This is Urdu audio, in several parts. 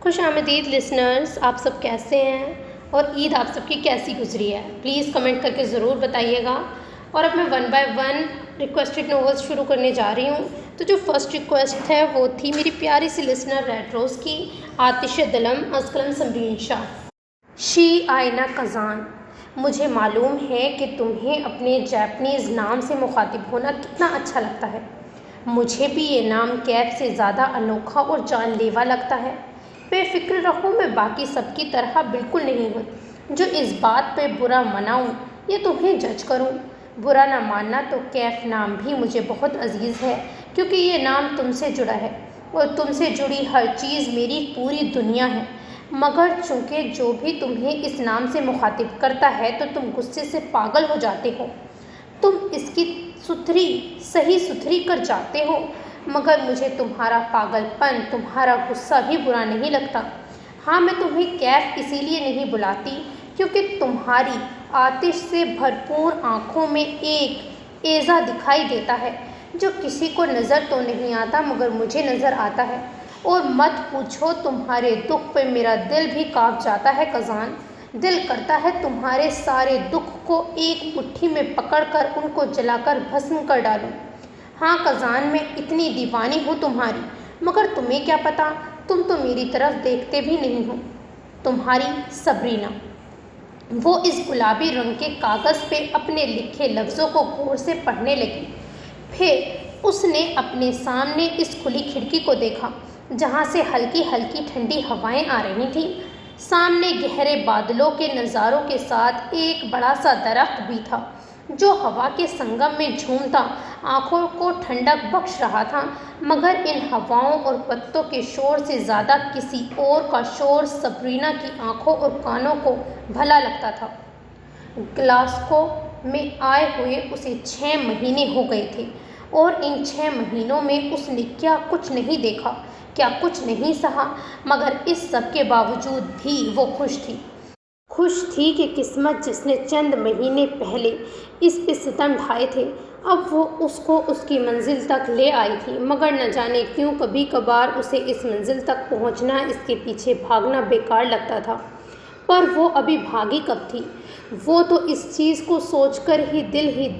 خوش آمدید لسنرز، آپ سب کیسے ہیں اور عید آپ سب کی کیسی گزری ہے؟ پلیز کمنٹ کر کے ضرور بتائیے گا۔ اور اب میں 1 بائی 1 ریکویسٹڈ ناولس شروع کرنے جا رہی ہوں۔ تو جو فرسٹ ریکویسٹ ہے وہ تھی میری پیاری سی لسنر ریڈ روز کی، آتش دلم از قلم سمرین شاہ۔ شی آئینہ کزان، مجھے معلوم ہے کہ تمہیں اپنے جاپنیز نام سے مخاطب ہونا کتنا اچھا لگتا ہے۔ مجھے بھی یہ نام کیف سے زیادہ انوکھا اور جان لیوا لگتا ہے۔ بے فکر رہو، میں باقی سب کی طرح بالکل نہیں ہوں جو اس بات پہ برا مناؤں یا تمہیں جج کروں۔ برا نہ ماننا تو کیف نام بھی مجھے بہت عزیز ہے، کیونکہ یہ نام تم سے جڑا ہے اور تم سے جڑی ہر چیز میری پوری دنیا ہے۔ مگر چونکہ جو بھی تمہیں اس نام سے مخاطب کرتا ہے تو تم غصے سے پاگل ہو جاتے ہو، تم اس کی صحیح ستھری کر جاتے ہو۔ مگر مجھے تمہارا پاگل پن، تمہارا غصہ بھی برا نہیں لگتا۔ ہاں، میں تمہیں کیف اسی لیے نہیں بلاتی کیونکہ تمہاری آتش سے بھرپور آنکھوں میں ایک ایذا دکھائی دیتا ہے جو کسی کو نظر تو نہیں آتا مگر مجھے نظر آتا ہے۔ اور مت پوچھو، تمہارے دکھ پہ میرا دل بھی کانپ جاتا ہے کزان۔ دل کرتا ہے تمہارے سارے دکھ کو ایک مٹھی میں پکڑ کر ان کو جلا کر بھسم کر ڈالوں۔ ہاں کزان، میں اتنی دیوانی ہوں تمہاری، مگر تمہیں کیا پتا، تم تو میری طرف دیکھتے بھی نہیں ہو۔ تمہاری سبرینا۔ وہ اس گلابی رنگ کے کاغذ پہ اپنے لکھے لفظوں کو غور سے پڑھنے لگی۔ پھر اس نے اپنے سامنے اس کھلی کھڑکی کو دیکھا جہاں سے ہلکی ہلکی ٹھنڈی ہوائیں آ رہی تھیں۔ سامنے گہرے بادلوں کے نظاروں کے ساتھ ایک بڑا سا درخت بھی تھا جو ہوا کے سنگم میں جھومتا آنکھوں کو ٹھنڈک بخش رہا تھا، مگر ان ہواؤں اور پتوں کے شور سے زیادہ کسی اور کا شور سبرینا کی آنکھوں اور کانوں کو بھلا لگتا تھا۔ گلاسکو میں آئے ہوئے اسے 6 مہینے ہو گئے تھے اور ان 6 مہینوں میں اس نے کیا کچھ نہیں دیکھا، کیا کچھ نہیں سہا، مگر اس سب کے باوجود بھی وہ خوش تھی۔ خوش تھی کہ قسمت جس نے چند مہینے پہلے اس پہ ستم ڈھائے تھے، اب وہ اس کو اس کی منزل تک لے آئی تھی۔ مگر نہ جانے کیوں کبھی کبھار اسے اس منزل تک پہنچنا، اس کے پیچھے بھاگنا بیکار لگتا تھا۔ پر وہ ابھی بھاگی کب تھی؟ وہ تو اس چیز کو سوچ کر ہی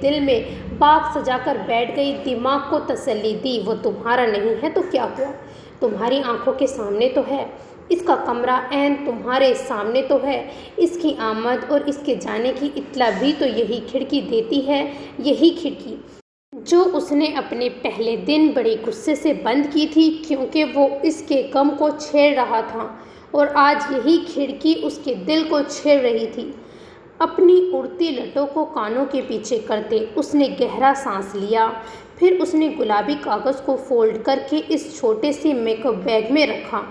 دل میں باغ سجا کر بیٹھ گئی، دماغ کو تسلی دی۔ وہ تمہارا نہیں ہے تو کیا ہوا، تمہاری آنکھوں کے سامنے تو ہے، اس کا کمرہ عین تمہارے سامنے تو ہے، اس کی آمد اور اس کے جانے کی اطلاع بھی تو یہی کھڑکی دیتی ہے، یہی کھڑکی جو اس نے اپنے پہلے دن بڑے غصے سے بند کی تھی کیونکہ وہ اس کے غم کو چھیڑ رہا تھا، اور آج یہی کھڑکی اس کے دل کو چھیڑ رہی تھی۔ اپنی اڑتی لٹوں کو کانوں کے پیچھے کرتے اس نے گہرا سانس لیا۔ پھر اس نے گلابی کاغذ کو فولڈ کر کے اس چھوٹے سے میک اپ بیگ میں رکھا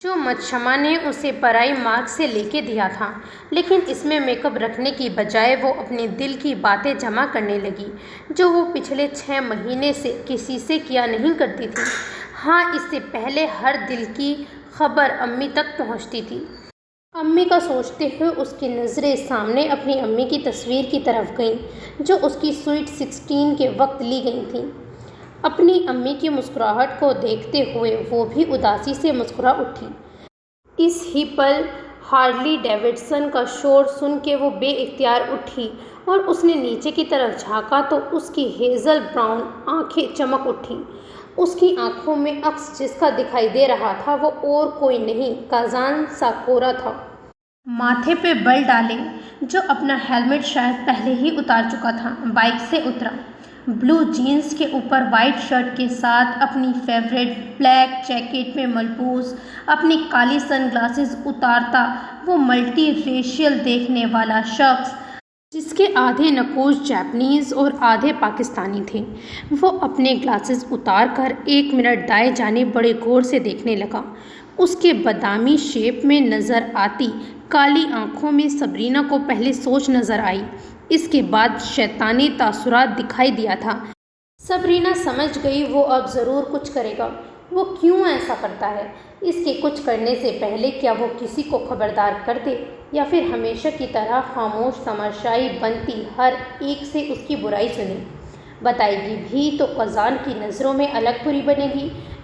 جو متشمہ نے اسے برائی مارگ سے لے کے دیا تھا، لیکن اس میں میک اپ رکھنے کی بجائے وہ اپنے دل کی باتیں جمع کرنے لگی جو وہ پچھلے 6 مہینے سے کسی سے کیا نہیں کرتی تھی۔ ہاں، اس سے پہلے ہر دل کی خبر امی تک پہنچتی تھی۔ امی کا سوچتے ہوئے اس کی نظریں سامنے اپنی امی کی تصویر کی طرف گئیں جو اس کی سویٹ 16 کے وقت لی گئی تھی۔ اپنی امی کی مسکراہٹ کو دیکھتے ہوئے وہ بھی اداسی سے مسکرا اٹھی۔ اس ہی پل ہارلی ڈیوڈسن کا شور سن کے وہ بے اختیار اٹھی اور اس نے نیچے کی طرف جھانکا تو اس کی ہیزل براؤن آنکھیں چمک اٹھیں۔ اس کی آنکھوں میں عکس جس کا دکھائی دے رہا تھا وہ اور کوئی نہیں، کازان ساکورا تھا۔ ماتھے پہ بل ڈالے جو اپنا ہیلمٹ شاید پہلے ہی اتار چکا تھا، بائک سے اترا۔ بلو جینز کے اوپر وائٹ شرٹ کے ساتھ اپنی فیوریٹ بلیک جیکٹ میں ملبوس اپنی کالی سن گلاسز اتارتا وہ ملٹی ریشیل دیکھنے والا شخص جس کے آدھے نقوش جاپنیز اور آدھے پاکستانی تھے، وہ اپنے گلاسز اتار کر 1 منٹ دائیں جانب بڑے غور سے دیکھنے لگا۔ اس کے بادامی شیپ میں نظر آتی کالی آنکھوں میں سبرینا کو پہلے سوچ نظر آئی، اس کے بعد شیطانی تاثرات دکھائی دیا تھا۔ سبرینا سمجھ گئی وہ اب ضرور کچھ کرے گا۔ وہ کیوں ایسا کرتا ہے؟ اس کے کچھ کرنے سے پہلے کیا وہ کسی کو خبردار کر دے یا پھر ہمیشہ کی طرح خاموش تماشائی بنتی ہر ایک سے اس کی برائی سنے؟ بتائے گی بھی تو کزان کی نظروں میں الگ بری بنے گی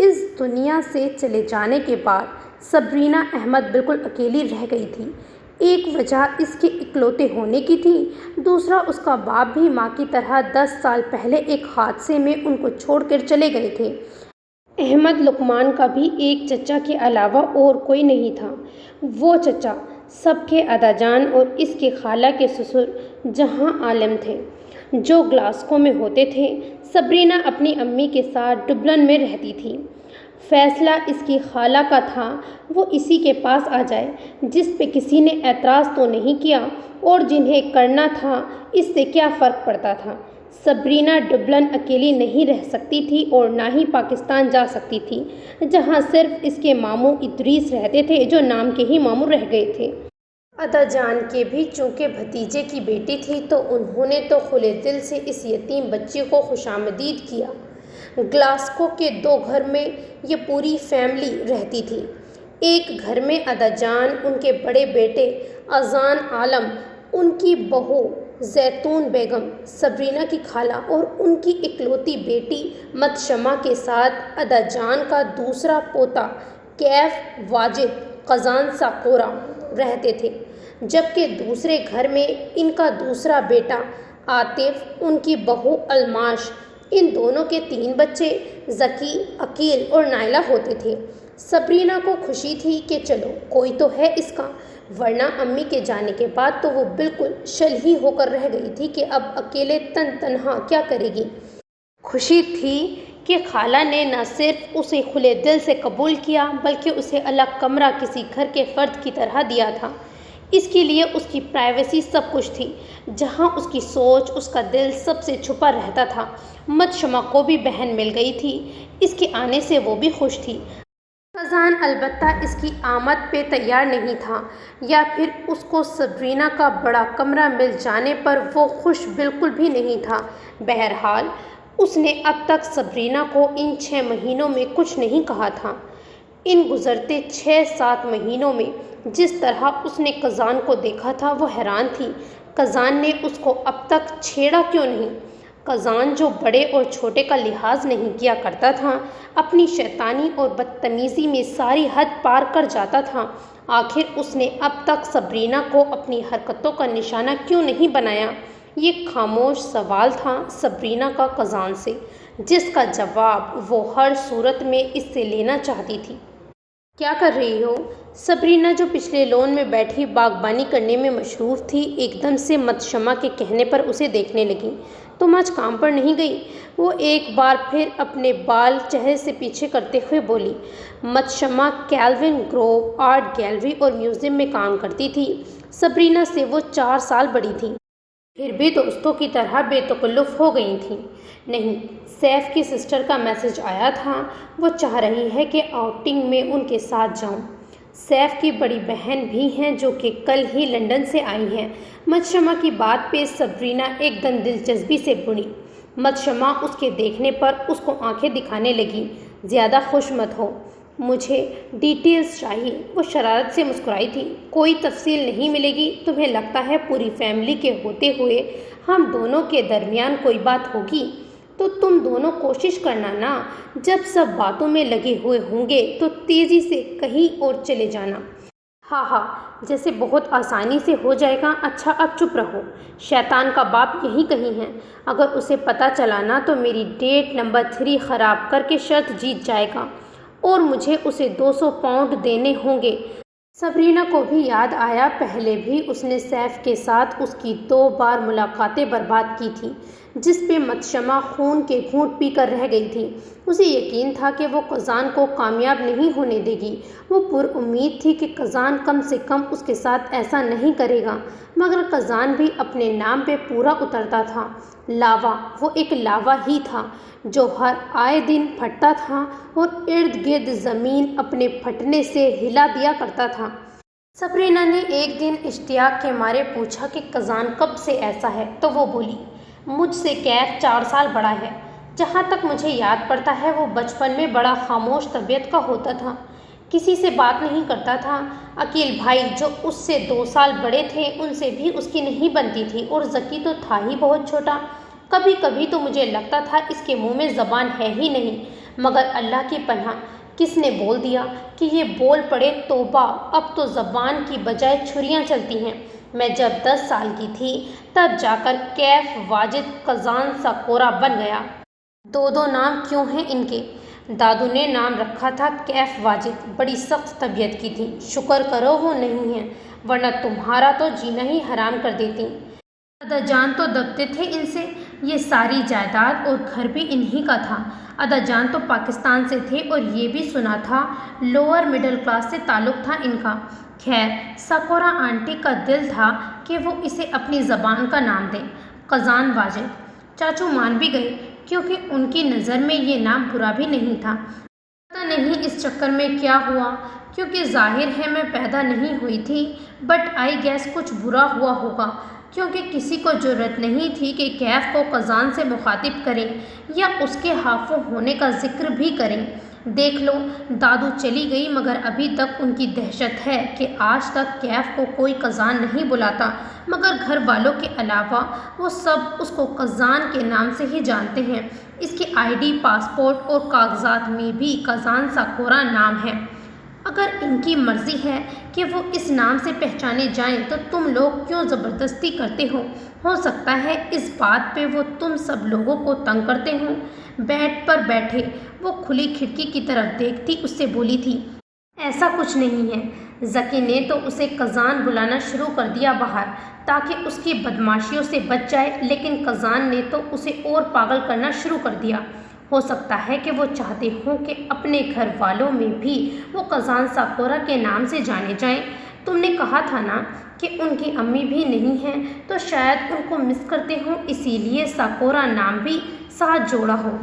اس دنیا سے چلے جانے کے بعد صبرینہ احمد بالکل اکیلی رہ گئی تھی۔ ایک وجہ اس کے اکلوتے ہونے کی تھی، دوسرا اس کا باپ بھی ماں کی طرح 10 سال پہلے ایک حادثے میں ان کو چھوڑ کر چلے گئے تھے۔ احمد لقمان کا بھی ایک چچا کے علاوہ اور کوئی نہیں تھا۔ وہ چچا سب کے ادا جان اور اس کے خالہ کے سسر جہاں عالم تھے، جو گلاسکو میں ہوتے تھے۔ صبرینہ اپنی امی کے ساتھ ڈبلن میں رہتی تھی۔ فیصلہ اس کی خالہ کا تھا وہ اسی کے پاس آ جائے، جس پہ کسی نے اعتراض تو نہیں کیا، اور جنہیں کرنا تھا اس سے کیا فرق پڑتا تھا۔ صبرینہ ڈبلن اکیلی نہیں رہ سکتی تھی اور نہ ہی پاکستان جا سکتی تھی، جہاں صرف اس کے ماموں ادریس رہتے تھے، جو نام کے ہی ماموں رہ گئے تھے۔ ادا جان کے بھی چونکہ بھتیجے کی بیٹی تھی تو انہوں نے تو کھلے دل سے اس یتیم بچی کو خوشامدید کیا۔ گلاسکو کے 2 گھر میں یہ پوری فیملی رہتی تھی۔ ایک گھر میں ادا جان، ان کے بڑے بیٹے اذان عالم، ان کی بہو زیتون بیگم، صبرینہ کی خالہ اور ان کی اکلوتی بیٹی متشمہ کے ساتھ ادا جان کا دوسرا پوتا کیف واجد قزان ساقورہ رہتے تھے، جبکہ دوسرے گھر میں ان کا دوسرا بیٹا عاطف، ان کی بہو الماش، ان دونوں کے 3 بچے ذکی، عقیل اور نائلہ ہوتے تھے۔ صبرینہ کو خوشی تھی کہ چلو کوئی تو ہے اس کا، ورنہ امی کے جانے کے بعد تو وہ بالکل شل ہی ہو کر رہ گئی تھی کہ اب اکیلے تنہا کیا کرے گی۔ خوشی تھی کہ خالہ نے نہ صرف اسے کھلے دل سے قبول کیا، بلکہ اسے الگ کمرہ کسی گھر کے فرد کی طرح دیا تھا۔ اس کے لیے اس کی پرائیویسی سب کچھ تھی، جہاں اس کی سوچ، اس کا دل سب سے چھپا رہتا تھا۔ متشمہ کو بھی بہن مل گئی تھی، اس کے آنے سے وہ بھی خوش تھی۔ قزان البتہ اس کی آمد پہ تیار نہیں تھا، یا پھر اس کو صبرینہ کا بڑا کمرہ مل جانے پر وہ خوش بالکل بھی نہیں تھا۔ بہرحال اس نے اب تک صبرینہ کو ان 6 مہینوں میں کچھ نہیں کہا تھا۔ ان گزرتے 6-7 مہینوں میں جس طرح اس نے قزان کو دیکھا تھا وہ حیران تھی، قزان نے اس کو اب تک چھیڑا کیوں نہیں؟ قزان جو بڑے اور چھوٹے کا لحاظ نہیں کیا کرتا تھا، اپنی شیطانی اور بدتمیزی میں ساری حد پار کر جاتا تھا، آخر اس نے اب تک صبرینہ کو اپنی حرکتوں کا نشانہ کیوں نہیں بنایا؟ یہ خاموش سوال تھا صبرینہ کا قزان سے، جس کا جواب وہ ہر صورت میں اس سے لینا چاہتی تھی۔ کیا کر رہی ہو؟ صبرینہ جو پچھلے لون میں بیٹھی باغبانی کرنے میں مصروف تھی، ایک دم سے متشمہ کے کہنے پر اسے دیکھنے لگی۔ تم آج کام پر نہیں گئی؟ وہ ایک بار پھر اپنے بال چہرے سے پیچھے کرتے ہوئے بولی۔ متشمہ کیلون گروو آرٹ گیلری اور میوزیم میں کام کرتی تھی۔ صبرینہ سے وہ 4 سال بڑی تھی، پھر بھی دوستوں کی طرح بے تکلف ہو گئی تھیں۔ نہیں، سیف کی سسٹر کا میسج آیا تھا، وہ چاہ رہی ہے کہ آؤٹنگ میں ان کے ساتھ جاؤں۔ سیف کی بڑی بہن بھی ہیں جو کہ کل ہی لندن سے آئی ہیں۔ متشمہ کی بات پہ صبرینہ ایک دم دلچسپی سے بڑھی۔ متشمہ اس کے دیکھنے پر اس کو آنکھیں دکھانے لگی۔ زیادہ خوش مت ہو، مجھے ڈیٹیلز چاہیے۔ وہ شرارت سے مسکرائی تھی۔ کوئی تفصیل نہیں ملے گی؟ تمہیں لگتا ہے پوری فیملی کے ہوتے ہوئے ہم دونوں کے درمیان کوئی بات ہوگی؟ تو تم دونوں کوشش کرنا نا، جب سب باتوں میں لگے ہوئے ہوں گے تو تیزی سے کہیں اور چلے جانا۔ ہاں، جیسے بہت آسانی سے ہو جائے گا۔ اچھا اب چپ رہو، شیطان کا باپ یہیں کہیں ہے، اگر اسے پتہ چلا نا تو میری ڈیٹ نمبر 3 خراب کر کے شرط جیت جائے گا، اور مجھے اسے 200 پاؤنڈ دینے ہوں گے۔ صبرینہ کو بھی یاد آیا، پہلے بھی اس نے سیف کے ساتھ اس کی 2 بار ملاقاتیں برباد کی تھیں، جس پہ متشمہ خون کے گھونٹ پی کر رہ گئی تھی۔ اسے یقین تھا کہ وہ قزان کو کامیاب نہیں ہونے دے گی۔ وہ پر امید تھی کہ قزان کم سے کم اس کے ساتھ ایسا نہیں کرے گا، مگر قزان بھی اپنے نام پہ پورا اترتا تھا۔ لاوا، وہ ایک لاوا ہی تھا جو ہر آئے دن پھٹتا تھا اور ارد گرد زمین اپنے پھٹنے سے ہلا دیا کرتا تھا۔ صبرینہ نے ایک دن اشتیاق کے مارے پوچھا کہ قزان کب سے ایسا ہے، تو وہ بولی، مجھ سے کیف 4 سال بڑا ہے۔ جہاں تک مجھے یاد پڑتا ہے وہ بچپن میں بڑا خاموش طبیعت کا ہوتا تھا، کسی سے بات نہیں کرتا تھا۔ عقیل بھائی جو اس سے 2 سال بڑے تھے، ان سے بھی اس کی نہیں بنتی تھی، اور ذکی تو تھا ہی بہت چھوٹا۔ کبھی کبھی تو مجھے لگتا تھا اس کے منہ میں زبان ہے ہی نہیں، مگر اللہ کی پناہ، کس نے بول دیا کہ یہ بول پڑے توبہ، اب تو زبان کی بجائے چھریاں چلتی ہیں۔ میں جب 10 سال کی تھی تب جا کر کیف واجد قزان ساکورا بن گیا۔ 2 نام کیوں ہیں ان کے؟ دادو نے نام رکھا تھا کیف واجد، بڑی سخت طبیعت کی تھی، شکر کرو وہ نہیں ہے، ورنہ تمہارا تو جینا ہی حرام کر دیتی۔ ادا جان تو دبتے تھے ان سے، یہ ساری جائیداد اور گھر بھی انہی کا تھا۔ ادا جان تو پاکستان سے تھے اور یہ بھی سنا تھا لوور مڈل کلاس سے تعلق تھا ان کا۔ خیر، ساکورا آنٹی کا دل تھا کہ وہ اسے اپنی زبان کا نام دیں، قزان واجد۔ چاچو مان بھی گئے کیونکہ ان کی نظر میں یہ نام برا بھی نہیں تھا۔ پتہ نہیں اس چکر میں کیا ہوا، کیونکہ ظاہر ہے میں پیدا نہیں ہوئی تھی، بٹ آئی گیس کچھ برا ہوا ہوگا، کیونکہ کسی کو جرأت نہیں تھی کہ کیف کو قزان سے مخاطب کریں یا اس کے ہافوں ہونے کا ذکر بھی کریں۔ دیکھ لو، دادو چلی گئی مگر ابھی تک ان کی دہشت ہے کہ آج تک کیف کو کوئی قزان نہیں بلاتا، مگر گھر والوں کے علاوہ وہ سب اس کو قزان کے نام سے ہی جانتے ہیں۔ اس کی آئی ڈی، پاسپورٹ اور کاغذات میں بھی قزان ساکورا نام ہے۔ اگر ان کی مرضی ہے کہ وہ اس نام سے پہچانے جائیں تو تم لوگ کیوں زبردستی کرتے ہو سکتا ہے اس بات پہ وہ تم سب لوگوں کو تنگ کرتے ہوں۔ بیڈ پر بیٹھے وہ کھلی کھڑکی کی طرف دیکھتی اس سے بولی تھی، ایسا کچھ نہیں ہے۔ ذکی نے تو اسے قزان بلانا شروع کر دیا باہر، تاکہ اس کی بدماشیوں سے بچ جائے، لیکن قزان نے تو اسے اور پاگل کرنا شروع کر دیا۔ ہو سکتا ہے کہ وہ چاہتے ہوں کہ اپنے گھر والوں میں بھی وہ قزان ساکورا کے نام سے جانے جائیں۔ تم نے کہا تھا نا کہ ان کی امی بھی نہیں ہیں، تو شاید ان کو مس کرتے ہوں، اسی لیے ساکورا نام بھی ساتھ جوڑا ہو۔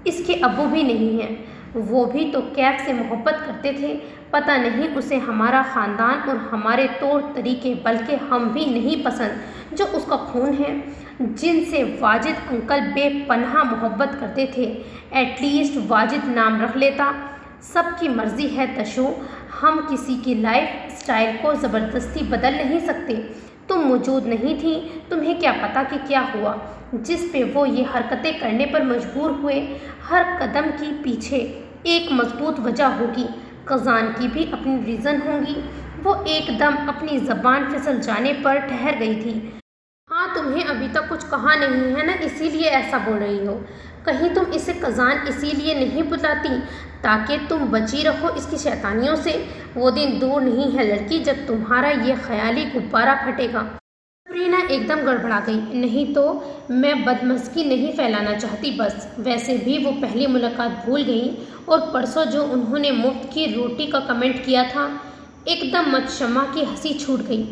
اس کے ابو بھی نہیں ہیں، وہ بھی تو کیف سے محبت کرتے تھے۔ پتہ نہیں اسے ہمارا خاندان اور ہمارے طور طریقے، بلکہ ہم بھی نہیں پسند جو اس کا خون ہے، جن سے واجد انکل بے پناہ محبت کرتے تھے۔ ایٹ لیسٹ واجد نام رکھ لیتا۔ سب کی مرضی ہے تشو، ہم کسی کی لائف سٹائل کو زبردستی بدل نہیں سکتے۔ تم موجود نہیں تھی، تمہیں کیا پتہ کہ کیا ہوا جس پہ وہ یہ حرکتیں کرنے پر مجبور ہوئے۔ ہر قدم کی پیچھے ایک مضبوط وجہ ہوگی، قزان کی بھی اپنی ریزن ہوں گی۔ وہ ایک دم اپنی زبان پھسل جانے پر ٹھہر گئی تھی۔ ہاں، تمہیں ابھی تک کچھ کہا نہیں ہے نا، اسی لیے ایسا بول رہی ہو۔ کہیں تم اسے قزان اسی لیے نہیں بلاتی تاکہ تم بچی رہو اس کی شیطانیوں سے؟ وہ دن دور نہیں ہے لڑکی جب تمہارا یہ خیالی غبارہ پھٹے گا۔ سبرینا ایک دم گڑبڑا گئی۔ نہیں تو میں بدمزگی نہیں پھیلانا چاہتی، بس ویسے بھی وہ پہلی ملاقات بھول گئیں، اور پرسوں جو انہوں نے مفت کی روٹی کا کمنٹ کیا تھا، ایک دم متشمع کی ہنسی چھوٹ گئی۔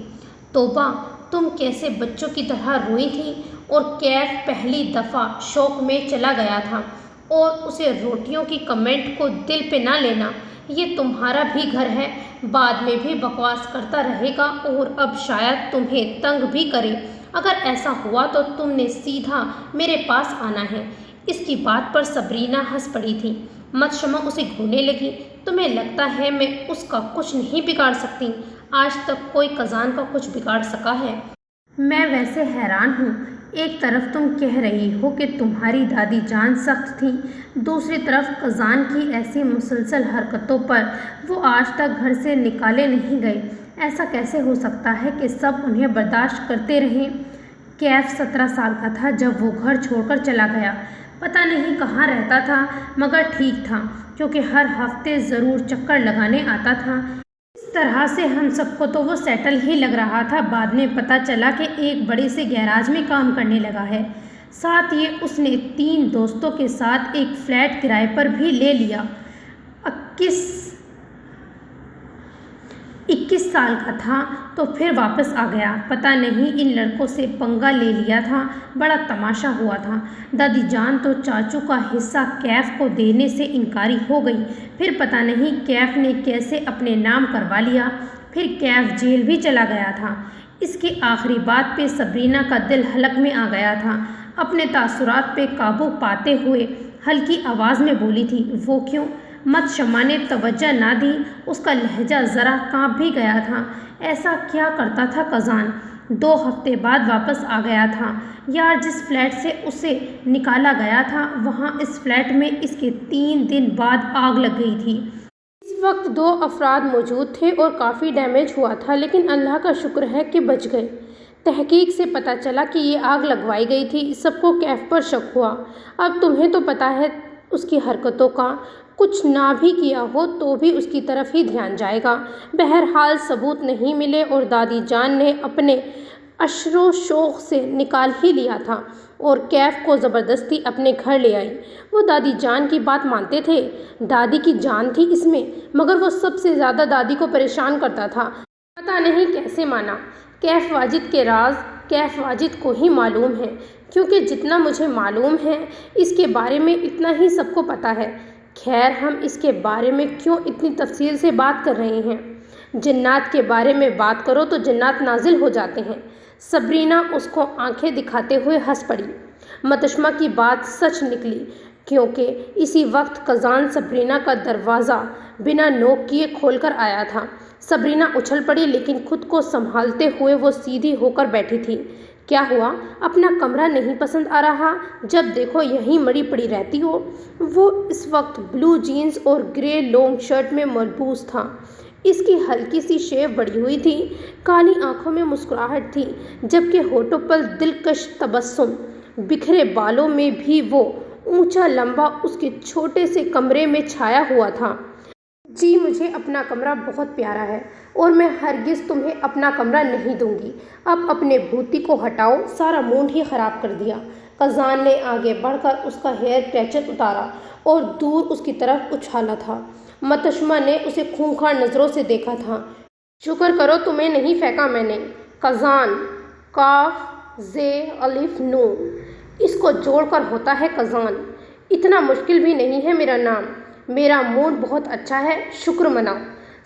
توبہ، تم کیسے بچوں کی طرح روئی تھی، اور کیف پہلی دفعہ شوق میں چلا گیا تھا، اور اسے روٹیوں کی کمنٹ کو دل پہ نہ لینا، یہ تمہارا بھی گھر ہے، بعد میں بھی بکواس کرتا رہے گا اور اب شاید تمہیں تنگ بھی کرے۔ اگر ایسا ہوا تو تم نے سیدھا میرے پاس آنا ہے۔ اس کی بات پر سبرینا ہنس پڑی تھی۔ متشمع اسے گھورنے لگی۔ تمہیں لگتا ہے میں اس کا کچھ نہیں بگاڑ سکتی؟ آج تک کوئی قزان کا کچھ بگاڑ سکا ہے؟ میں ویسے حیران ہوں، ایک طرف تم کہہ رہی ہو کہ تمہاری دادی جان سخت تھی، دوسری طرف قزان کی ایسی مسلسل حرکتوں پر وہ آج تک گھر سے نکالے نہیں گئے۔ ایسا کیسے ہو سکتا ہے کہ سب انہیں برداشت کرتے رہیں؟ کیف 17 سال کا تھا جب وہ گھر چھوڑ کر چلا گیا۔ پتہ نہیں کہاں رہتا تھا، مگر ٹھیک تھا کیونکہ ہر ہفتے ضرور چکر لگانے آتا تھا۔ اس طرح سے ہم سب کو تو وہ سیٹل ہی لگ رہا تھا۔ بعد میں پتہ چلا کہ ایک بڑے سے گیراج میں کام کرنے لگا ہے۔ ساتھ یہ اس نے 3 دوستوں کے ساتھ ایک فلیٹ کرائے پر بھی لے لیا۔ 21 سال کا تھا تو پھر واپس آ گیا۔ پتہ نہیں ان لڑکوں سے پنگا لے لیا تھا، بڑا تماشا ہوا تھا۔ دادی جان تو چاچو کا حصہ کیف کو دینے سے انکاری ہو گئی، پھر پتہ نہیں کیف نے کیسے اپنے نام کروا لیا، پھر کیف جیل بھی چلا گیا تھا۔ اس کی آخری بات پہ سبرینا کا دل حلق میں آ گیا تھا۔ اپنے تاثرات پہ قابو پاتے ہوئے ہلکی آواز میں بولی تھی، وہ کیوں؟ متشمع نے توجہ نہ دی، اس کا لہجہ ذرا کانپ بھی گیا تھا۔ ایسا کیا کرتا تھا قزان؟ 2 ہفتے بعد واپس آ گیا تھا۔ یار جس فلیٹ سے اسے نکالا گیا تھا وہاں اس فلیٹ میں اس کے 3 دن بعد آگ لگ گئی تھی۔ اس وقت 2 افراد موجود تھے اور کافی ڈیمیج ہوا تھا، لیکن اللہ کا شکر ہے کہ بچ گئے۔ تحقیق سے پتہ چلا کہ یہ آگ لگوائی گئی تھی۔ سب کو کیف پر شک ہوا۔ اب تمہیں تو پتہ ہے اس کی حرکتوں کا، کچھ نہ بھی کیا ہو تو بھی اس کی طرف ہی دھیان جائے گا۔ بہرحال ثبوت نہیں ملے اور دادی جان نے اپنے اشر و شوق سے نکال ہی لیا تھا اور کیف کو زبردستی اپنے گھر لے آئی۔ وہ دادی جان کی بات مانتے تھے، دادی کی جان تھی اس میں، مگر وہ سب سے زیادہ دادی کو پریشان کرتا تھا۔ پتہ نہیں کیسے مانا۔ کیف واجد کے راز کیف واجد کو ہی معلوم ہے، کیونکہ جتنا مجھے معلوم ہے اس کے بارے میں اتنا ہی سب کو پتہ ہے۔ خیر ہم اس کے بارے میں کیوں اتنی تفصیل سے بات کر رہے ہیں؟ جنات کے بارے میں بات کرو تو جنات نازل ہو جاتے ہیں۔ صبرینہ اس کو آنکھیں دکھاتے ہوئے ہنس پڑی۔ متشمہ کی بات سچ نکلی، کیونکہ اسی وقت قزان صبرینہ کا دروازہ بنا نوک کیے کھول کر آیا تھا۔ صبرینہ اچھل پڑی، لیکن خود کو سنبھالتے ہوئے وہ سیدھی ہو کر بیٹھی تھی۔ کیا ہوا؟ اپنا کمرہ نہیں پسند آ رہا؟ جب دیکھو یہیں مڑی پڑی رہتی ہو۔ وہ اس وقت بلو جینز اور گرے لانگ شرٹ میں ملبوس تھا۔ اس کی ہلکی سی شیو بڑھی ہوئی تھی، کالی آنکھوں میں مسکراہٹ تھی، جبکہ ہونٹوں پر دلکش تبسم۔ بکھرے بالوں میں بھی وہ اونچا لمبا اس کے چھوٹے سے کمرے میں چھایا ہوا تھا۔ جی مجھے اپنا کمرہ بہت پیارا ہے اور میں ہرگز تمہیں اپنا کمرہ نہیں دوں گی۔ اب اپنے بھوتی کو ہٹاؤ، سارا موڈ ہی خراب کر دیا۔ قزان نے آگے بڑھ کر اس کا ہیئر کیچر اتارا اور دور اس کی طرف اچھالا تھا۔ متشمہ نے اسے خونخوار نظروں سے دیکھا تھا۔ شکر کرو تمہیں نہیں پھینکا میں نے۔ قزان، قاف زے الف نون، اس کو جوڑ کر ہوتا ہے قزان۔ اتنا مشکل بھی نہیں ہے میرا نام۔ میرا موڈ بہت اچھا ہے، شکر مناؤ۔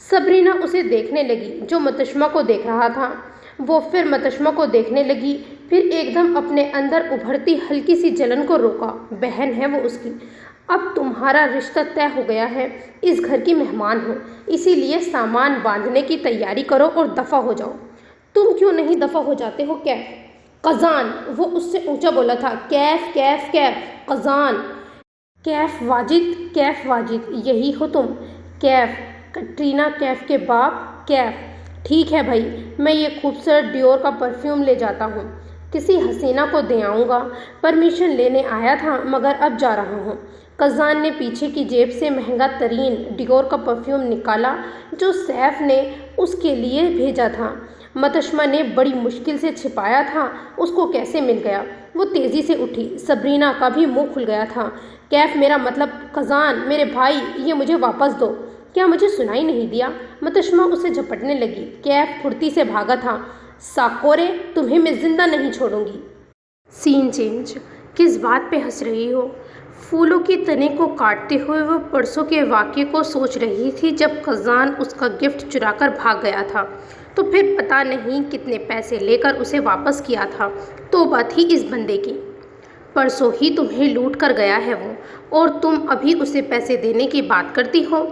صبرینہ اسے دیکھنے لگی جو متشمہ کو دیکھ رہا تھا۔ وہ پھر متشمہ کو دیکھنے لگی، پھر ایک دم اپنے اندر ابھرتی ہلکی سی جلن کو روکا۔ بہن ہے وہ اس کی۔ اب تمہارا رشتہ طے ہو گیا ہے، اس گھر کی مہمان ہو، اسی لیے سامان باندھنے کی تیاری کرو اور دفع ہو جاؤ۔ تم کیوں نہیں دفع ہو جاتے ہو کیف؟ قزان، وہ اس سے اونچا بولا تھا۔ کیف کیف کیف، قزان۔ کیف واجد، یہی ہو تم؟ کیف، کٹرینہ کیف کے باپ، کیف۔ ٹھیک ہے بھائی، میں یہ خوبصورت ڈیور کا پرفیوم لے جاتا ہوں، کسی حسینہ کو دے آؤں گا۔ پرمیشن لینے آیا تھا مگر اب جا رہا ہوں۔ قزان نے پیچھے کی جیب سے مہنگا ترین ڈیور کا پرفیوم نکالا جو سیف نے اس کے لیے بھیجا تھا۔ متشمہ نے بڑی مشکل سے چھپایا تھا اس کو کیسے مل گیا۔ وہ تیزی سے اٹھی۔ صبرینہ کا بھی منہ کھل گیا تھا۔ کیف میرا مطلب قزان، میرے بھائی، یہ مجھے واپس دو۔ کیا مجھے سنائی نہیں دیا؟ متشمہ اسے جھپٹنے لگی۔ کیف پھرتی سے بھاگا تھا۔ ساکورے، تمہیں میں زندہ نہیں چھوڑوں گی۔ سین چینج۔ کس بات پہ ہنس رہی ہو؟ پھولوں کی تنے کو کاٹتے ہوئے وہ پرسوں کے واقعے کو سوچ رہی تھی جب قزان اس کا گفٹ چرا کر بھاگ گیا تھا، تو پھر پتہ نہیں کتنے پیسے لے کر اسے واپس کیا تھا۔ توبہ تھی اس بندے کی، پرسوں ہی تمہیں لوٹ کر گیا ہے وہ، اور تم ابھی اسے پیسے دینے کی بات کرتی ہو۔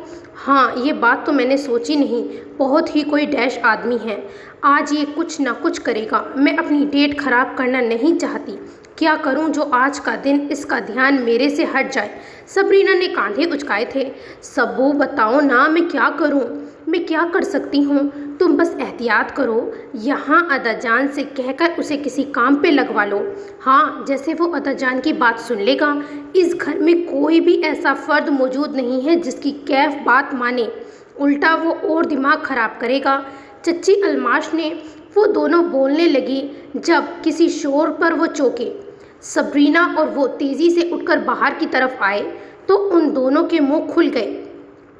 ہاں یہ بات تو میں نے سوچی نہیں، بہت ہی کوئی ڈیش آدمی ہے، آج یہ کچھ نہ کچھ کرے گا۔ میں اپنی ڈیٹ خراب کرنا نہیں چاہتی، کیا کروں جو آج کا دن اس کا دھیان میرے سے ہٹ جائے۔ صبرینہ نے کاندھے اچکائے تھے۔ سبو بتاؤ نا میں کیا کروں؟ میں کیا کر سکتی ہوں؟ تم بس احتیاط کرو، یہاں ادا جان سے کہہ کر اسے کسی کام پہ لگوا لو۔ ہاں جیسے وہ ادا جان کی بات سن لے گا۔ اس گھر میں کوئی بھی ایسا فرد موجود نہیں ہے جس کی کیف بات مانے، الٹا وہ اور دماغ خراب کرے گا۔ چچی الماش نے، وہ دونوں بولنے لگی جب کسی شور پر وہ چونکے۔ صبرینہ اور وہ تیزی سے اٹھ کر باہر کی طرف آئے تو ان دونوں کے منہ کھل گئے۔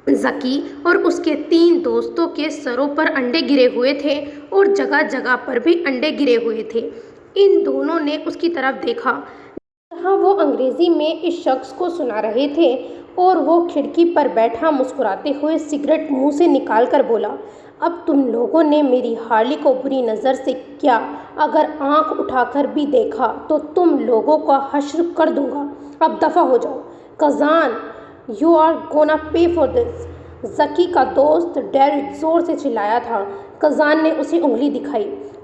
ذکی اور اس کے 3 دوستوں کے سروں پر انڈے گرے ہوئے تھے اور جگہ جگہ پر بھی انڈے گرے ہوئے تھے۔ ان دونوں نے اس کی طرف دیکھا جہاں وہ انگریزی میں اس شخص کو سنا رہے تھے، اور وہ کھڑکی پر بیٹھا مسکراتے ہوئے سگریٹ منہ سے نکال کر بولا، اب تم لوگوں نے میری ہارلی کو بری نظر سے کیا، اگر آنکھ اٹھا کر بھی دیکھا تو تم لوگوں کا حشر کر دوں گا۔ اب دفع ہو جاؤ۔ Kazan, you are gonna pay for this, Zaki کا دوست ڈیرک زور سے چلایا تھا۔ قزان نے اسے انگلی دکھائی۔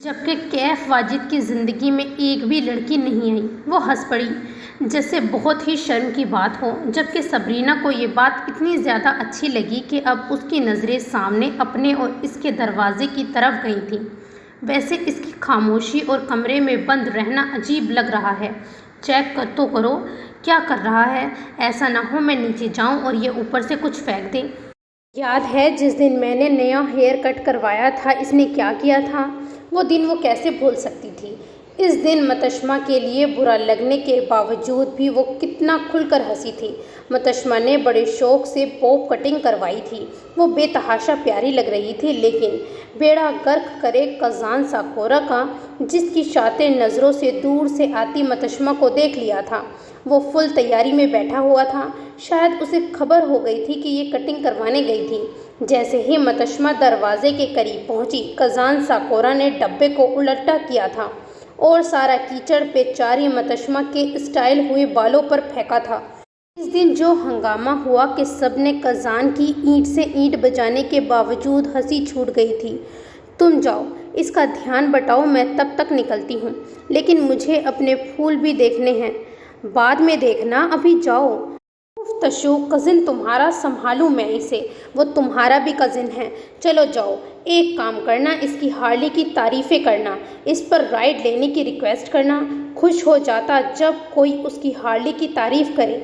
جبکہ کیف واجد کی زندگی میں ایک بھی لڑکی نہیں آئی۔ وہ ہنس پڑی جیسے بہت ہی شرم کی بات ہو، جبکہ صبرینہ کو یہ بات اتنی زیادہ اچھی لگی کہ اب اس کی نظریں سامنے اپنے اور اس کے دروازے کی طرف گئی تھیں۔ ویسے اس کی خاموشی اور کمرے میں بند رہنا عجیب لگ رہا ہے۔ چیک کر تو کرو کیا کر رہا ہے، ایسا نہ ہو میں نیچے جاؤں اور یہ اوپر سے کچھ پھینک دے۔ یاد ہے جس دن میں نے نیا ہیئر کٹ کروایا تھا اس نے کیا کیا تھا؟ وہ دن وہ کیسے بھول سکتی تھی؟ اس دن متشمہ کے لیے برا لگنے کے باوجود بھی وہ کتنا کھل کر ہنسی تھی۔ متشمہ نے بڑے شوق سے پوپ کٹنگ کروائی تھی، وہ بے تحاشا پیاری لگ رہی تھی، لیکن بیڑا غرق کرے کزان ساکورا کا جس کی شاطر نظروں سے دور سے آتی متشمہ کو دیکھ لیا تھا۔ وہ فل تیاری میں بیٹھا ہوا تھا، شاید اسے خبر ہو گئی تھی کہ یہ کٹنگ کروانے گئی تھی۔ جیسے ہی متشمہ دروازے کے قریب پہنچی، کزان ساکورا نے ڈبے کو الٹا کیا تھا اور سارا کیچڑ پہ چاری متشمہ کے اسٹائل ہوئے بالوں پر پھینکا تھا۔ اس دن جو ہنگامہ ہوا کہ سب نے کزان کی اینٹ سے اینٹ بجانے کے باوجود ہنسی چھوٹ گئی تھی۔ تم جاؤ، اس کا دھیان بٹاؤ، میں تب تک نکلتی ہوں، لیکن مجھے اپنے پھول بھی دیکھنے ہیں۔ بعد میں دیکھنا، ابھی جاؤ۔ تشو، کزن تمہارا سنبھالوں میں اسے، وہ تمہارا بھی کزن ہے۔ چلو جاؤ، ایک کام کرنا، اس کی ہارلی کی تعریفیں کرنا، اس پر رائڈ لینے کی ریکویسٹ کرنا۔ خوش ہو جاتا جب کوئی اس کی ہارلی کی تعریف کرے۔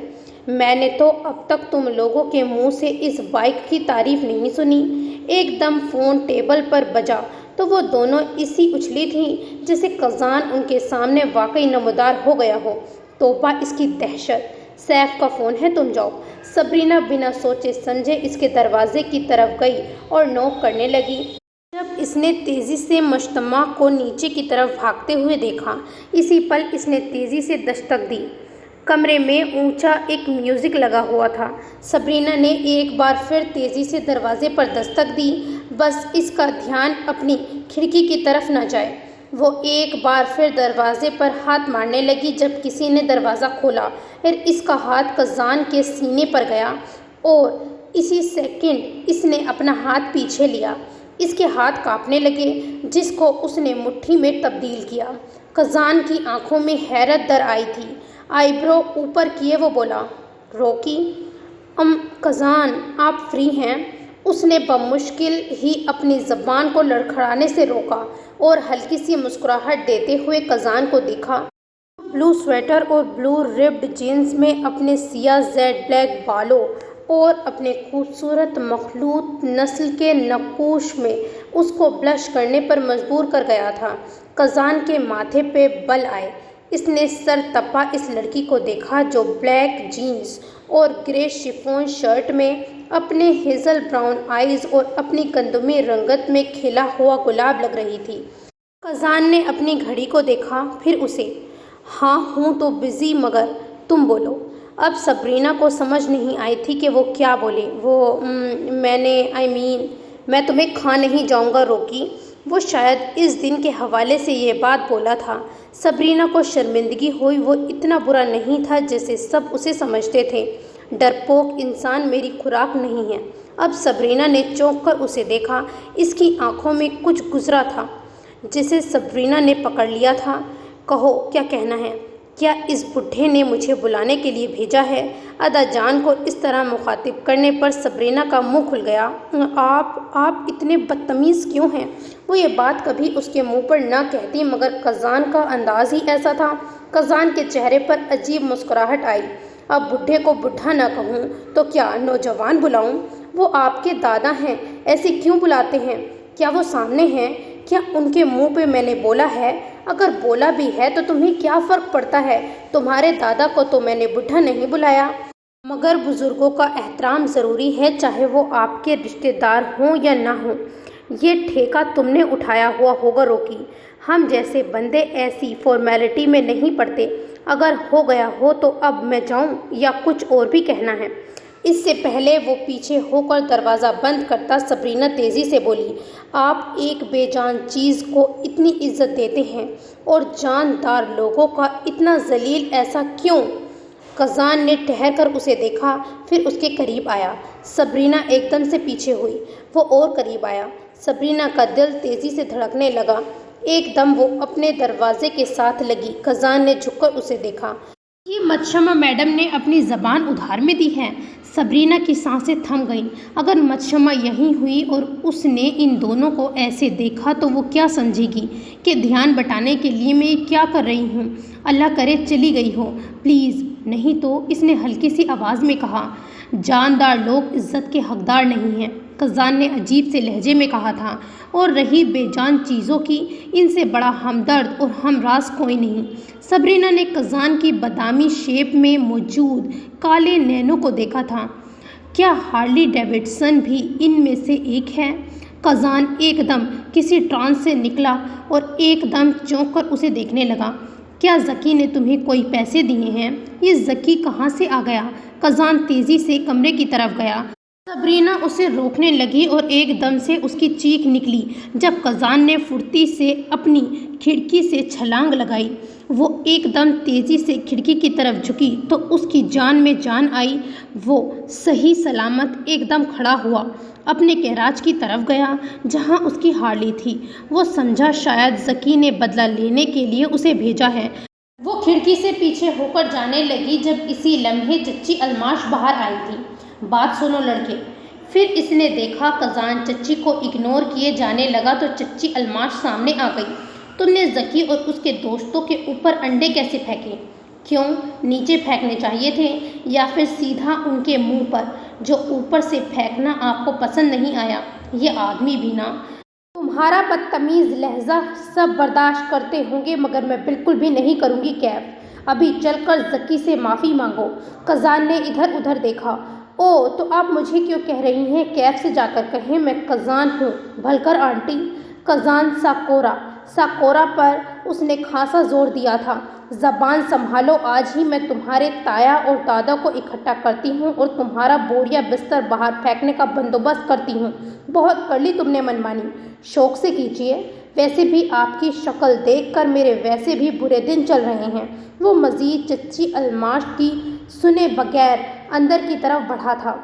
میں نے تو اب تک تم لوگوں کے منہ سے اس بائک کی تعریف نہیں سنی۔ ایک دم فون ٹیبل پر بجا تو وہ دونوں اسی اچھلی تھیں جیسے کزان ان کے سامنے واقعی نمودار ہو گیا ہو۔ توبہ اس کی دہشت! سیف کا فون ہے، تم جاؤ۔ صبرینہ بنا سوچے سمجھے اس کے دروازے کی طرف گئی اور نوک کرنے لگی۔ جب اس نے تیزی سے مجتمع کو نیچے کی طرف بھاگتے ہوئے دیکھا، اسی پل اس نے تیزی سے دستک دی۔ کمرے میں اونچا ایک میوزک لگا ہوا تھا۔ صبرینہ نے ایک بار پھر تیزی سے دروازے پر دستک دی، بس اس کا دھیان اپنی کھڑکی کی طرف نہ جائے۔ وہ ایک بار پھر دروازے پر ہاتھ مارنے لگی جب کسی نے دروازہ کھولا، پھر اس کا ہاتھ کزان کے سینے پر گیا اور اسی سیکنڈ اس نے اپنا ہاتھ پیچھے لیا۔ اس کے ہاتھ کانپنے لگے جس کو اس نے مٹھی میں تبدیل کیا۔ کزان کی آنکھوں میں حیرت در آئی تھی، آئی برو اوپر کیے وہ بولا، روکی؟ کزان، آپ فری ہیں؟ اس نے بمشکل ہی اپنی زبان کو لڑکھڑانے سے روکا اور ہلکی سی مسکراہٹ دیتے ہوئے کزان کو دیکھا۔ بلو سویٹر اور بلو ربڈ جینز میں اپنے سیاہ زیڈ بلیک بالوں اور اپنے خوبصورت مخلوط نسل کے نقوش میں اس کو بلش کرنے پر مجبور کر گیا تھا۔ کزان کے ماتھے پہ بل آئے۔ اس نے سر تپا اس لڑکی کو دیکھا جو بلیک جینز اور گرے شفون شرٹ میں اپنے ہیزل براؤن آئیز اور اپنی گندمی رنگت میں کھلا ہوا گلاب لگ رہی تھی۔ کزان نے اپنی گھڑی کو دیکھا، پھر اسے۔ ہاں ہوں تو بزی، مگر تم بولو۔ اب صبرینہ کو سمجھ نہیں آئی تھی کہ وہ کیا بولے۔ میں تمہیں کھا نہیں جاؤں گا، روکی۔ وہ شاید اس دن کے حوالے سے یہ بات بولا تھا۔ صبرینہ کو شرمندگی ہوئی، وہ اتنا برا نہیں تھا جیسے سب اسے سمجھتے تھے۔ ڈرپوک انسان میری خوراک نہیں ہے۔ اب صبرینہ نے چونک کر اسے دیکھا، اس کی آنکھوں میں کچھ گزرا تھا جسے صبرینہ نے پکڑ لیا تھا۔ کہو کیا کہنا ہے؟ کیا اس بڈھے نے مجھے بلانے کے لیے بھیجا ہے؟ ادا جان کو اس طرح مخاطب کرنے پر صبرینہ کا منہ کھل گیا۔ آپ اتنے بدتمیز کیوں ہیں؟ وہ یہ بات کبھی اس کے منہ پر نہ کہتی، مگر کزان کا انداز ہی ایسا تھا۔ کزان کے چہرے پر عجیب مسکراہٹ آئی۔ اب بڈھے کو بڈھا نہ کہوں تو کیا نوجوان بلاؤں؟ وہ آپ کے دادا ہیں، ایسے کیوں بلاتے ہیں؟ کیا وہ سامنے ہیں؟ کیا ان کے منہ پہ میں نے بولا ہے؟ اگر بولا بھی ہے تو تمہیں کیا فرق پڑتا ہے؟ تمہارے دادا کو تو میں نے بڈھا نہیں بلایا۔ مگر بزرگوں کا احترام ضروری ہے، چاہے وہ آپ کے رشتے دار ہوں یا نہ ہوں۔ یہ ٹھیکہ تم نے اٹھایا ہوا ہوگا، روکی۔ ہم جیسے بندے ایسی فارمیلٹی میں نہیں پڑتے۔ اگر ہو گیا ہو تو اب میں جاؤں یا کچھ اور بھی کہنا ہے؟ اس سے پہلے وہ پیچھے ہو کر دروازہ بند کرتا صبرینہ تیزی سے بولی، آپ ایک بے جان چیز کو اتنی عزت دیتے ہیں اور جاندار لوگوں کا اتنا ذلیل ایسا کیوں؟ کزان نے ٹھہر کر اسے دیکھا، پھر اس کے قریب آیا۔ صبرینہ ایک دم سے پیچھے ہوئی، وہ اور قریب آیا۔ صبرینہ کا دل تیزی سے دھڑکنے لگا۔ ایک دم وہ اپنے دروازے کے ساتھ لگی۔ خزان نے جھک کر اسے دیکھا۔ یہ متشمہ میڈم نے اپنی زبان ادھار میں دی ہے۔ صبرینہ کی سانسیں تھم گئیں۔ اگر متشمہ یہیں ہوئی اور اس نے ان دونوں کو ایسے دیکھا تو وہ کیا سمجھے گی کہ دھیان بٹانے کے لیے میں کیا کر رہی ہوں؟ اللہ کرے چلی گئی ہو، پلیز۔ نہیں تو، اس نے ہلکی سی آواز میں کہا۔ جاندار لوگ عزت کے حقدار نہیں ہیں، خزان نے عجیب سے لہجے میں کہا تھا، اور رہی بے جان چیزوں کی، ان سے بڑا ہمدرد اور ہمراز کوئی نہیں۔ صبرینہ نے خزان کی بادامی شیپ میں موجود کالے نینوں کو دیکھا تھا۔ کیا ہارلی ڈیوڈسن بھی ان میں سے ایک ہے؟ خزان ایک دم کسی ٹرانس سے نکلا اور ایک دم چونک کر اسے دیکھنے لگا۔ کیا زکی نے تمہیں کوئی پیسے دیے ہیں؟ یہ زکی کہاں سے آ گیا؟ خزان تیزی سے کمرے کی طرف گیا۔ صبرینہ اسے روکنے لگی اور ایک دم سے اس کی چیخ نکلی جب خزان نے پھرتی سے اپنی کھڑکی سے چھلانگ لگائی۔ وہ ایک دم تیزی سے کھڑکی کی طرف جھکی تو اس کی جان میں جان آئی۔ وہ صحیح سلامت ایک دم کھڑا ہوا، اپنے گیراج کی طرف گیا جہاں اس کی ہارلی تھی۔ وہ سمجھا شاید زکی نے بدلہ لینے کے لیے اسے بھیجا ہے۔ وہ کھڑکی سے پیچھے ہو کر جانے لگی جب اسی لمحے چچی الماش باہر آئی تھی۔ بات سنو لڑکے۔ پھر اس نے دیکھا خزان چچی کو اگنور کیے جانے لگا تو چچی الماش سامنے آ گئی۔ تم نے زکی اور اس کے دوستوں کے اوپر انڈے کیسے پھینکے؟ کیوں؟ نیچے پھینکنے چاہیے تھے یا پھر سیدھا ان کے منہ پر، جو اوپر سے پھینکنا آپ کو پسند نہیں آیا؟ یہ آدمی بھی نا۔ تمہارا بدتمیز لہجہ سب برداشت کرتے ہوں گے مگر میں بالکل بھی نہیں کروں گی کیف۔ ابھی چل کر زکی سے معافی مانگو۔ خزان نے ادھر ادھر دیکھا۔ او تو آپ مجھے کیوں کہہ رہی ہیں کیف سے جا کر کہیں میں خزان ہوں بھلکر آنٹی۔ خزان ساکورا پر اس نے خاصا زور دیا تھا۔ زبان سنبھالو، آج ہی میں تمہارے تایا اور دادا کو اکٹھا کرتی ہوں اور تمہارا بوریا بستر باہر پھینکنے کا بندوبست کرتی ہوں۔ بہت کر لی تم نے منمانی، شوق سے کیجیے۔ ویسے بھی آپ کی شکل دیکھ کر میرے ویسے بھی برے دن چل رہے ہیں۔ وہ مزید چچی الماش کی سنے بغیر اندر کی طرف بڑھا تھا۔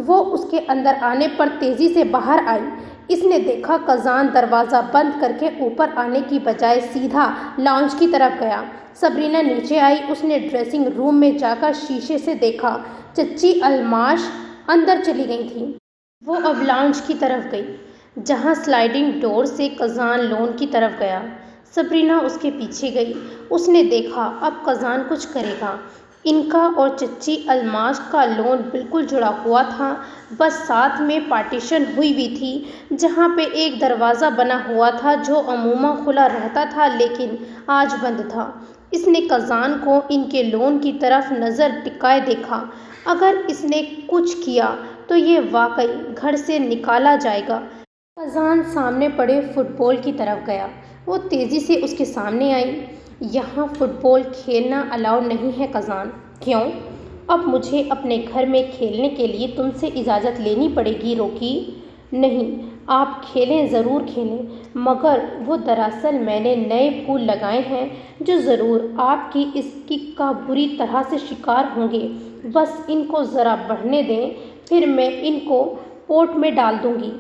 وہ اس کے اندر آنے پر تیزی سے باہر آئی۔ اس نے دیکھا خزان دروازہ بند کر کے اوپر آنے کی بجائے سیدھا لاؤنج کی طرف گیا۔ صبرینہ نیچے آئی۔ اس نے ڈریسنگ روم میں جا کر شیشے سے دیکھا، چچی الماش اندر چلی گئی تھی۔ وہ اب لاؤنج کی طرف گئی جہاں سلائڈنگ ڈور سے خزان لون کی طرف گیا۔ صبرینہ اس کے پیچھے گئی۔ اس نے دیکھا اب خزان کچھ کرے گا۔ ان کا اور چچی الماش کا لون بالکل جڑا ہوا تھا، بس ساتھ میں پارٹیشن ہوئی بھی تھی جہاں پہ ایک دروازہ بنا ہوا تھا جو عموماً کھلا رہتا تھا لیکن آج بند تھا۔ اس نے خزان کو ان کے لون کی طرف نظر ٹکائے دیکھا۔ اگر اس نے کچھ کیا تو یہ واقعی گھر سے نکالا جائے گا۔ خزان سامنے پڑے فٹ بال کی طرف گیا۔ وہ تیزی سے اس کے سامنے آئی۔ یہاں فٹ بال کھیلنا الاؤ نہیں ہے خزان۔ کیوں؟ اب مجھے اپنے گھر میں کھیلنے کے لیے تم سے اجازت لینی پڑے گی روکی؟ نہیں، آپ کھیلیں، ضرور کھیلیں، مگر وہ دراصل میں نے نئے پھول لگائے ہیں جو ضرور آپ کی اس کک کا بری طرح سے شکار ہوں گے۔ بس ان کو ذرا بڑھنے دیں، پھر میں ان کو پوٹ میں ڈال دوں گی۔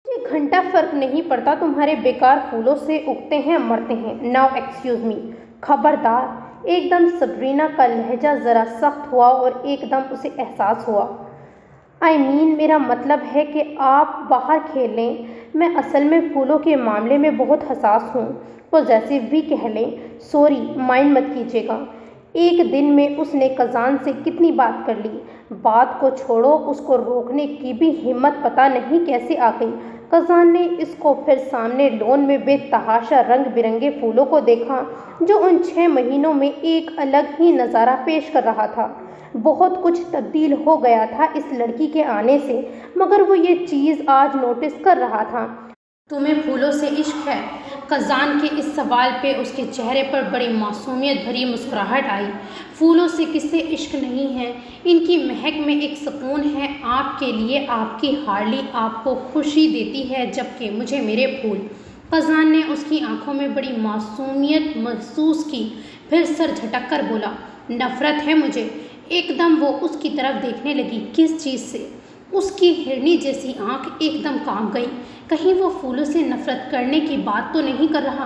مجھے گھنٹہ فرق نہیں پڑتا، تمہارے بیکار پھولوں سے اگتے ہیں مرتے ہیں۔ ناؤ ایکسکیوز می، خبردار۔ ایک دم صبرینہ کا لہجہ ذرا سخت ہوا اور ایک دم اسے احساس ہوا۔ میرا مطلب ہے کہ آپ باہر کھیل لیں، میں اصل میں پھولوں کے معاملے میں بہت حساس ہوں۔ پوزیسو بھی کہہ لیں۔ سوری، مائنڈ مت کیجیے گا۔ ایک دن میں اس نے خزان سے کتنی بات کر لی۔ بات کو چھوڑو، اس کو روکنے کی بھی ہمت پتہ نہیں کیسے آ گئی۔ خزان نے اس کو پھر سامنے لون میں بے تحاشا رنگ برنگے پھولوں کو دیکھا جو ان 6 مہینوں میں ایک الگ ہی نظارہ پیش کر رہا تھا۔ بہت کچھ تبدیل ہو گیا تھا اس لڑکی کے آنے سے، مگر وہ یہ چیز آج نوٹس کر رہا تھا۔ تمہیں پھولوں سے عشق ہے؟ خزان کے اس سوال پہ اس کے چہرے پر بڑی معصومیت بھری مسکراہٹ آئی۔ پھولوں سے کس سے عشق نہیں ہے؟ ان کی مہک میں ایک سکون ہے۔ آپ کے لیے آپ کی ہارلی آپ کو خوشی دیتی ہے جبکہ مجھے میرے پھول۔ خزان نے اس کی آنکھوں میں بڑی معصومیت محسوس کی، پھر سر جھٹک کر بولا، نفرت ہے مجھے۔ ایک دم وہ اس کی طرف دیکھنے لگی۔ کس چیز سے؟ اس کی ہرنی جیسی آنکھ ایک دم کانپ گئی۔ کہیں وہ پھولوں سے نفرت کرنے کی بات تو نہیں کر رہا؟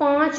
5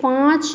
5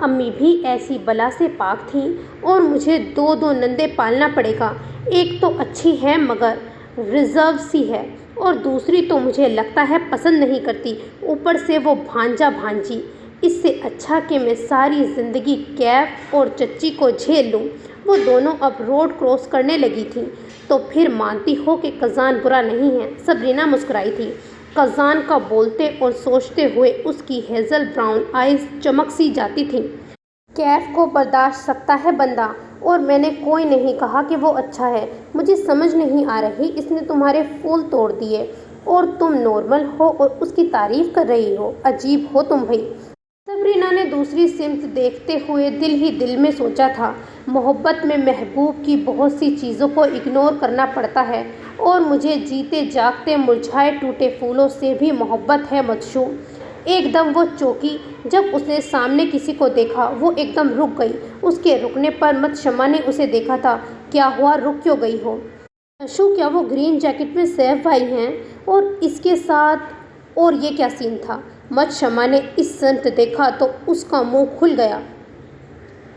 امی بھی ایسی بلا سے پاک تھیں اور مجھے دو نندے پالنا پڑے گا۔ ایک تو اچھی ہے مگر ریزرو سی ہے اور دوسری تو مجھے لگتا ہے پسند نہیں کرتی، اوپر سے وہ بھانجا بھانجی۔ اس سے اچھا کہ میں ساری زندگی کیف اور چچی کو جھیل لوں۔ وہ دونوں اب روڈ کراس کرنے لگی تھیں۔ تو پھر مانتی ہو کہ قزان برا نہیں ہے؟ سبرینا مسکرائی تھی۔ قزان کا بولتے اور سوچتے ہوئے اس کی ہیزل براؤن آئیز چمک سی جاتی تھیں۔ کیف کو برداشت سکتا ہے بندہ، اور میں نے کوئی نہیں کہا کہ وہ اچھا ہے۔ مجھے سمجھ نہیں آ رہی اس نے تمہارے پھول توڑ دیے اور تم نارمل ہو اور اس کی تعریف کر رہی ہو۔ عجیب ہو تم بھائی۔ سبرینا نے دوسری سمت دیکھتے ہوئے دل ہی دل میں سوچا تھا، محبت میں محبوب کی بہت سی چیزوں کو اگنور کرنا پڑتا ہے اور مجھے جیتے جاگتے مرجھائے ٹوٹے پھولوں سے بھی محبت ہے مدشو۔ ایک دم وہ چونکی جب اس نے سامنے کسی کو دیکھا۔ وہ ایک دم رک گئی۔ اس کے رکنے پر مدشمہ نے اسے دیکھا تھا۔ کیا ہوا، رک کیوں گئی ہو؟ مدشو، کیا وہ گرین جیکٹ میں سیف بھائی ہیں اور اس کے ساتھ اور یہ کیا سین تھا؟ مدشمہ نے اس سمت دیکھا تو اس کا منہ کھل گیا۔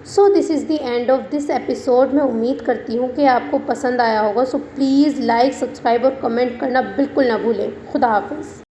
So this is the end of this episode. میں امید کرتی ہوں کہ آپ کو پسند آیا ہوگا۔ سو پلیز لائک، سبسکرائب اور کمنٹ کرنا بالکل نہ بھولیں۔ خدا حافظ۔